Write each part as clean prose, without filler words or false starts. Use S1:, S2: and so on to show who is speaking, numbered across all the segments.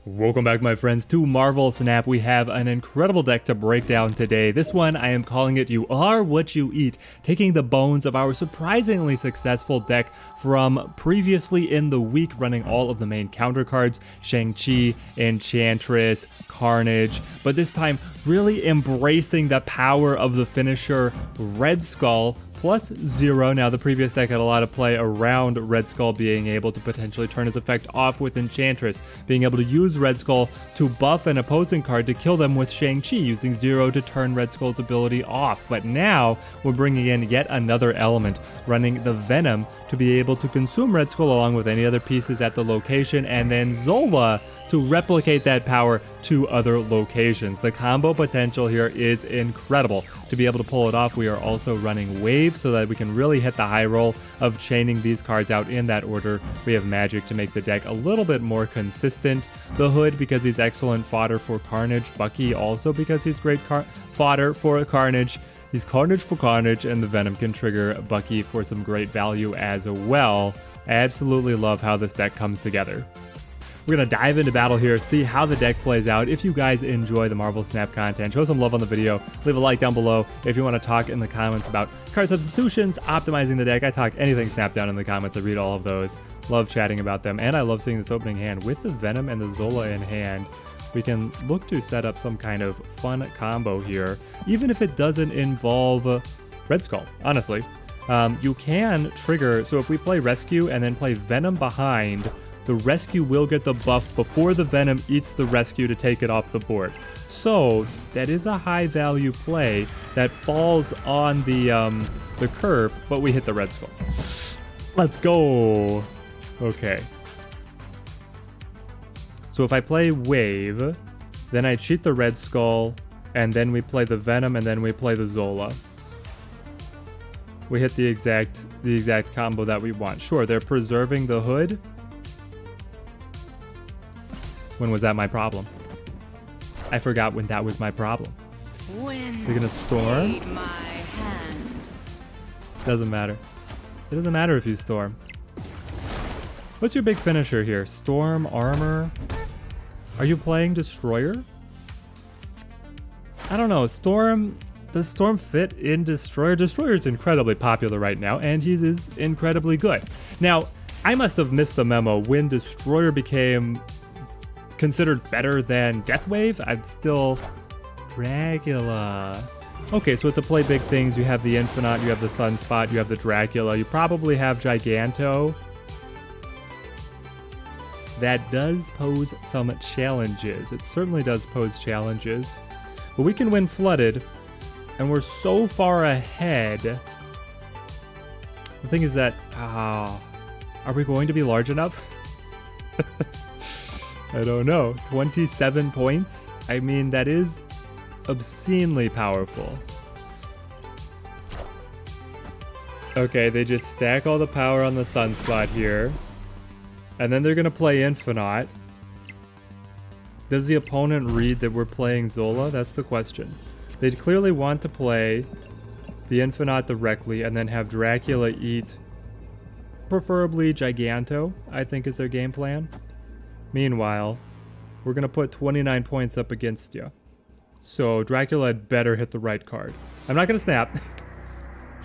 S1: Welcome back, my friends, to Marvel Snap. We have an incredible deck to break down today. This one, I am calling it You Are What You Eat, taking the bones of our surprisingly successful deck from previously in the week, running all of the main counter cards, Shang-Chi, Enchantress, Carnage, but this time really embracing the power of the finisher Red Skull, +0. Now, the previous deck had a lot of play around Red Skull being able to potentially turn his effect off with Enchantress, being able to use Red Skull to buff an opposing card to kill them with Shang-Chi, using 0 to turn Red Skull's ability off. But now, we're bringing in yet another element, running the Venom to be able to consume Red Skull along with any other pieces at the location, and then Zola to replicate that power to other locations. The combo potential here is incredible. To be able to pull it off, we are also running Wave so that we can really hit the high roll of chaining these cards out in that order. We have Magik to make the deck a little bit more consistent. The Hood because he's excellent fodder for Carnage. Bucky also because he's great fodder for Carnage. He's Carnage for Carnage, and the Venom can trigger Bucky for some great value as well. I absolutely love how this deck comes together. We're going to dive into battle here, see how the deck plays out. If you guys enjoy the Marvel Snap content, show some love on the video, leave a like down below. If you want to talk in the comments about card substitutions, optimizing the deck, I talk anything Snap down in the comments. I read all of those. Love chatting about them, and I love seeing this opening hand. With the Venom and the Zola in hand, we can look to set up some kind of fun combo here, even if it doesn't involve Red Skull, honestly. You can trigger, so if we play Rescue and then play Venom behind, the Rescue will get the buff before the Venom eats the Rescue to take it off the board. So that is a high value play that falls on the curve, but we hit the Red Skull. Let's go. Okay. So if I play Wave, then I cheat the Red Skull, and then we play the Venom, and then we play the Zola. We hit the exact combo that we want. Sure, they're preserving the Hood. When was that my problem? I forgot when that was my problem. They're gonna storm? Doesn't matter. It doesn't matter if you storm. What's your big finisher here? Storm, armor? Are you playing Destroyer? I don't know. Storm, does Storm fit in Destroyer? Destroyer is incredibly popular right now, and he is incredibly good. Now, I must have missed the memo when Destroyer became considered better than Deathwave. I'm still Dracula. Okay, so to play big things, you have the Infinite, you have the Sunspot, you have the Dracula, you probably have Giganto. That does pose some challenges. It certainly does pose challenges. But we can win Flooded, and we're so far ahead. The thing is that, are we going to be large enough? I don't know. 27 points? I mean, that is obscenely powerful. Okay, they just stack all the power on the Sunspot here. And then they're going to play Infinite. Does the opponent read that we're playing Zola? That's the question. They clearly want to play the Infinite directly and then have Dracula eat preferably Giganto, I think is their game plan. Meanwhile, we're going to put 29 points up against you. So Dracula had better hit the right card. I'm not going to snap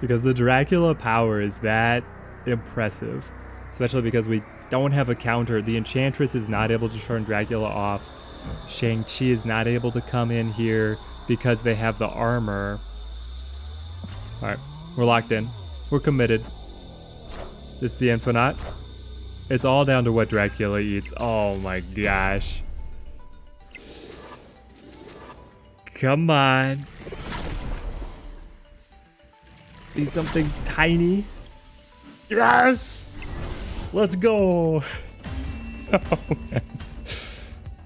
S1: because the Dracula power is that impressive, especially because we don't have a counter. The Enchantress is not able to turn Dracula off. Shang-Chi is not able to come in here because they have the armor. Alright, we're locked in. We're committed. This is the Infinite. It's all down to what Dracula eats. Oh my gosh. Come on. Be something tiny. Yes! Let's go. Oh, man.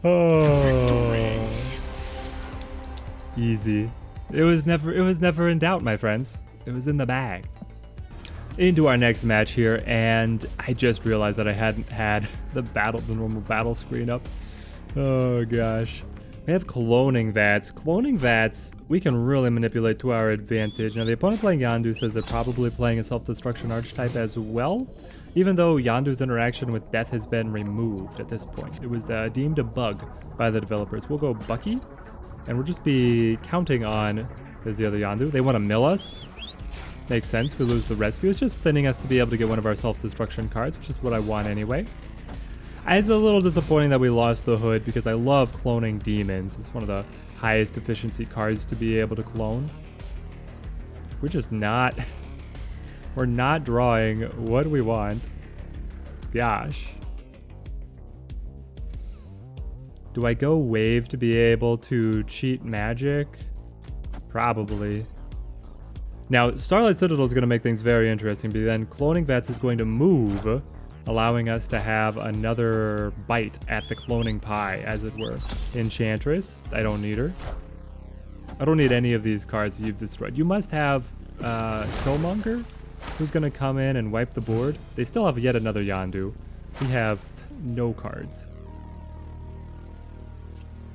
S1: Oh. Easy. It was never in doubt, my friends. It was in the bag. Into our next match here, and I just realized that I hadn't had the normal battle screen up. Oh gosh. We have cloning vats. Cloning vats we can really manipulate to our advantage. Now the opponent playing Yondu says they're probably playing a self-destruction archetype as well. Even though Yondu's interaction with death has been removed at this point. It was deemed a bug by the developers. We'll go Bucky, and we'll just be counting on, there's the other Yondu. They want to mill us. Makes sense, we lose the rescue. It's just thinning us to be able to get one of our self-destruction cards, which is what I want anyway. It's a little disappointing that we lost the hood because I love cloning demons. It's one of the highest efficiency cards to be able to clone. We're just not... We're not drawing what we want. Gosh. Do I go wave to be able to cheat Magik? Probably. Now, Starlight Citadel is going to make things very interesting, but then Cloning Vats is going to move, allowing us to have another bite at the cloning pie, as it were. Enchantress, I don't need her. I don't need any of these cards you've destroyed. You must have Killmonger, who's going to come in and wipe the board. They still have yet another Yondu. We have no cards.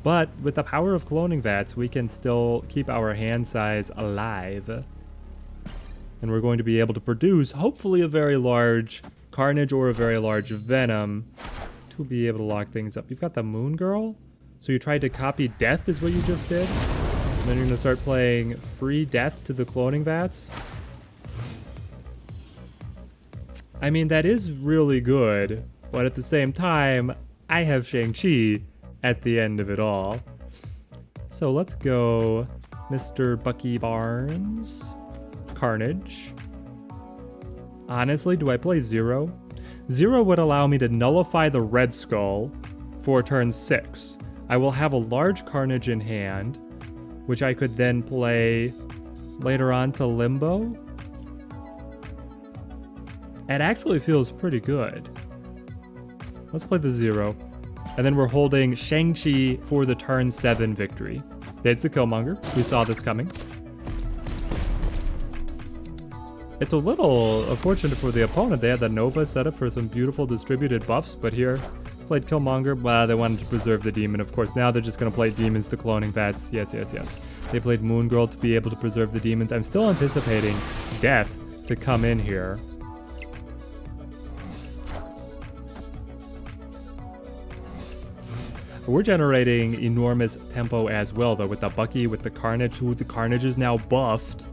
S1: But with the power of Cloning Vats, we can still keep our hand size alive. And we're going to be able to produce, hopefully, a very large Carnage or a very large Venom to be able to lock things up. You've got the Moon Girl. So you tried to copy Death is what you just did? And then you're going to start playing free Death to the Cloning Vats? I mean, that is really good. But at the same time, I have Shang-Chi at the end of it all. So let's go Mr. Bucky Barnes. Carnage. Honestly, do I play Zero? Zero would allow me to nullify the Red Skull for turn 6. I will have a large Carnage in hand, which I could then play later on to Limbo. It actually feels pretty good. Let's play the Zero. And then we're holding Shang-Chi for the turn 7 victory. There's the Killmonger. We saw this coming. It's a little unfortunate for the opponent. They had the Nova set up for some beautiful distributed buffs, but here, played Killmonger. Well, they wanted to preserve the demon, of course. Now they're just going to play demons to Cloning Vats. Yes, yes, yes. They played Moon Girl to be able to preserve the demons. I'm still anticipating Death to come in here. We're generating enormous tempo as well, though, with the Bucky, with the Carnage, who the Carnage is now buffed.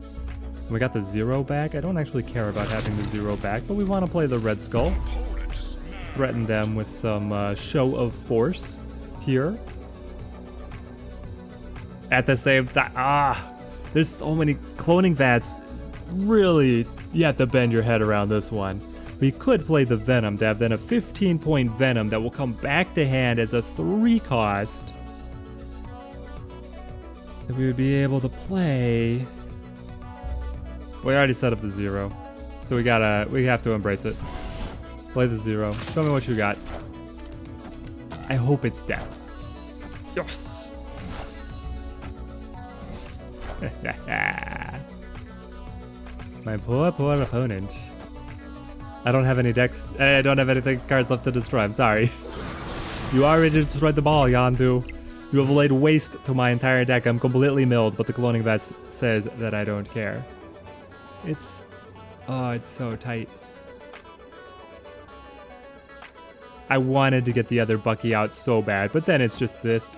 S1: We got the Zero back. I don't actually care about having the Zero back, but we want to play the Red Skull. Threaten them with some show of force here. At the same time, there's so many Cloning Vats. Really, you have to bend your head around this one. We could play the Venom to have then a 15-point Venom that will come back to hand as a 3 cost. That we would be able to play. We already set up the Zero, so we have to embrace it. Play the Zero. Show me what you got. I hope it's Death. Yes. My poor opponent. I don't have any decks. I don't have anything cards left to destroy. I'm sorry. You already destroyed the ball, Yondu. You have laid waste to my entire deck. I'm completely milled, but the Cloning Vats says that I don't care. It's so tight. I wanted to get the other Bucky out so bad, but then it's just this.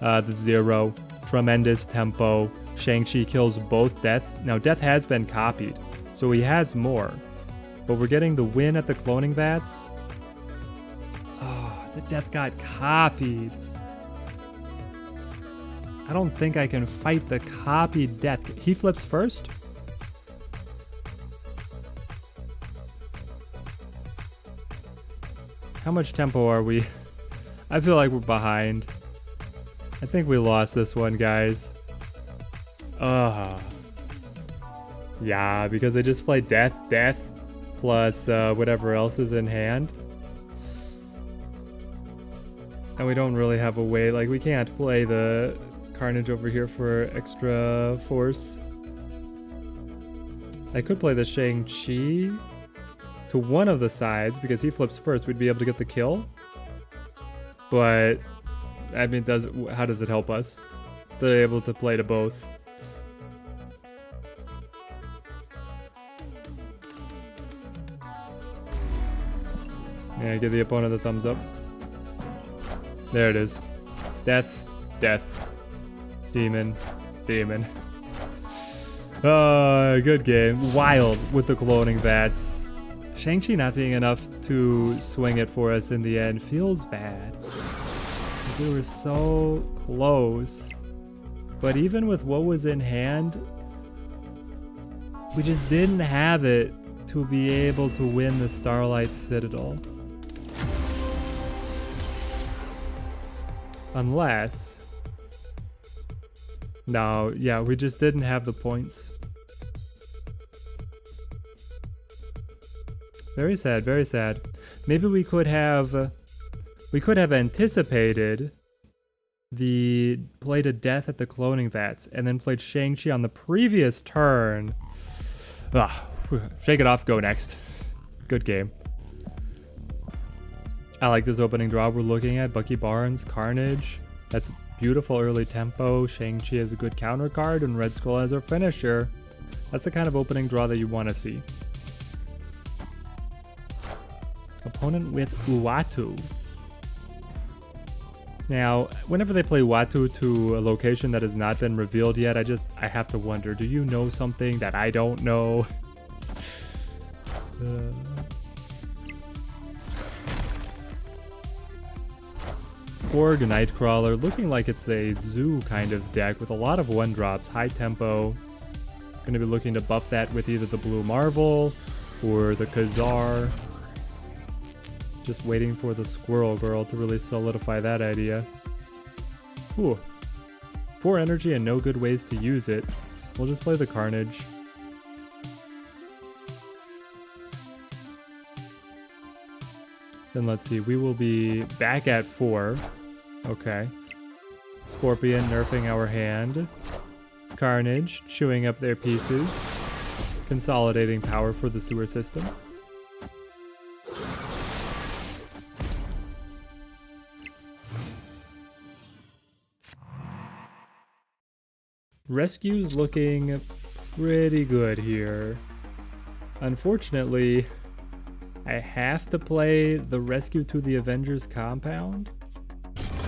S1: The Zero, tremendous tempo. Shang-Chi kills both Death. Now, Death has been copied, so he has more. But we're getting the win at the Cloning Vats. Oh, the Death got copied. I don't think I can fight the copied Death. He flips first? How much tempo are we? I feel like we're behind. I think we lost this one, guys. Yeah, because they just play Death, plus whatever else is in hand. And we don't really have a way, like we can't play the Carnage over here for extra force. I could play the Shang-Chi to one of the sides because he flips first. We'd be able to get the kill. But, I mean, how does it help us? They're able to play to both. Yeah, give the opponent the thumbs up. There it is. Death, death. Demon, demon. Good game. Wild with the cloning vats. Shang-Chi not being enough to swing it for us in the end feels bad. We were so close. But even with what was in hand, we just didn't have it to be able to win the Starlight Citadel. Unless... No, yeah, we just didn't have the points. Very sad, very sad. Maybe we could have anticipated the play to death at the cloning vats and then played Shang-Chi on the previous turn. Shake it off, go next. Good game. I like this opening draw we're looking at. Bucky Barnes, Carnage. That's beautiful early tempo. Shang-Chi has a good counter card and Red Skull as our finisher. That's the kind of opening draw that you want to see. Opponent with Uatu. Now, whenever they play Uatu to a location that has not been revealed yet, I have to wonder, do you know something that I don't know? Borg Nightcrawler, looking like it's a zoo kind of deck with a lot of 1-drops, high tempo. Gonna be looking to buff that with either the Blue Marvel or the Khazar. Just waiting for the Squirrel Girl to really solidify that idea. Ooh. 4 energy and no good ways to use it. We'll just play the Carnage. Then let's see, we will be back at 4. Okay. Scorpion nerfing our hand. Carnage chewing up their pieces. Consolidating power for the sewer system. Rescue's looking pretty good here. Unfortunately, I have to play the Rescue to the Avengers compound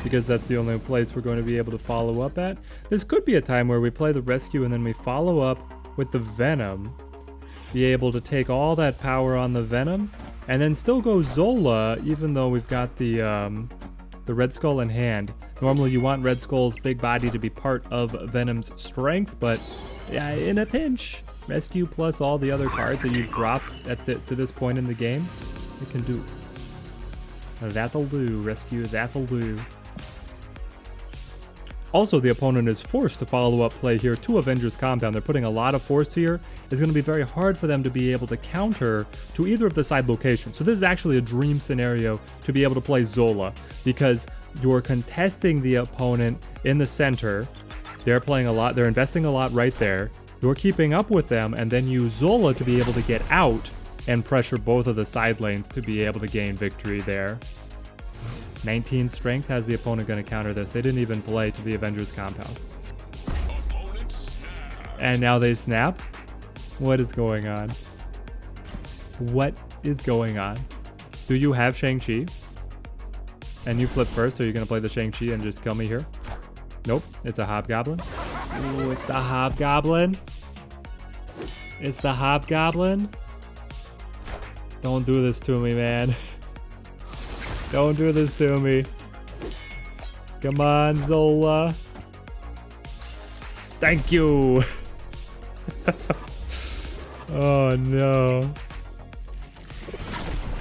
S1: because that's the only place we're going to be able to follow up at. This could be a time where we play the Rescue and then we follow up with the Venom, be able to take all that power on the Venom, and then still go Zola even though we've got the Red Skull in hand. Normally you want Red Skull's big body to be part of Venom's strength, but yeah, in a pinch, Rescue plus all the other cards that you've dropped to this point in the game, it can do. That'll do, Rescue, that'll do. Also, the opponent is forced to follow up play here to Avengers Compound. They're putting a lot of force here. It's going to be very hard for them to be able to counter to either of the side locations. So this is actually a dream scenario to be able to play Zola, because you're contesting the opponent in the center. They're playing a lot, they're investing a lot right there. You're keeping up with them, and then use Zola to be able to get out and pressure both of the side lanes to be able to gain victory there. 19 strength, how's the opponent going to counter this? They didn't even play to the Avengers compound. And now they snap? What is going on? What is going on? Do you have Shang-Chi? And you flip first, so you're going to play the Shang-Chi and just kill me here? Nope, it's a Hobgoblin. Ooh, it's the Hobgoblin. It's the Hobgoblin. Don't do this to me, man. Don't do this to me. Come on, Zola. Thank you. Oh, no.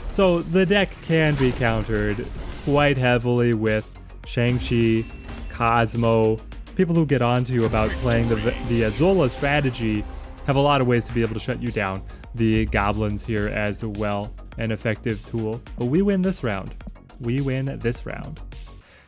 S1: So the deck can be countered quite heavily with Shang-Chi, Cosmo. People who get on to you about playing the Zola strategy have a lot of ways to be able to shut you down. The goblins here as well, an effective tool. But we win this round. We win this round.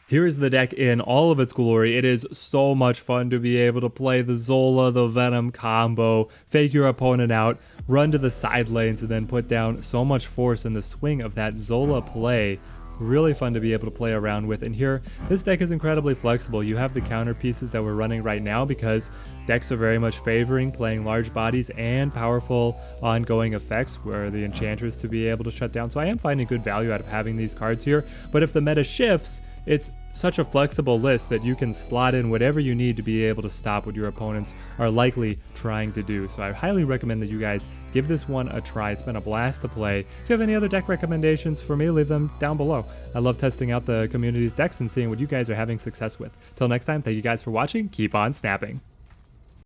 S1: Here is the deck in all of its glory. It is so much fun to be able to play the Zola, the Venom combo, fake your opponent out, run to the side lanes, and then put down so much force in the swing of that Zola play. really fun to be able to play around with. And here, this deck is incredibly flexible. You have the counter pieces that we're running right now because decks are very much favoring playing large bodies and powerful ongoing effects where the Enchantress to be able to shut down. So I am finding good value out of having these cards here. But if the meta shifts, it's such a flexible list that you can slot in whatever you need to be able to stop what your opponents are likely trying to do. So I highly recommend that you guys give this one a try. It's been a blast to play. If you have any other deck recommendations for me, leave them down below. I love testing out the community's decks and seeing what you guys are having success with. Till next time, thank you guys for watching. Keep on snapping.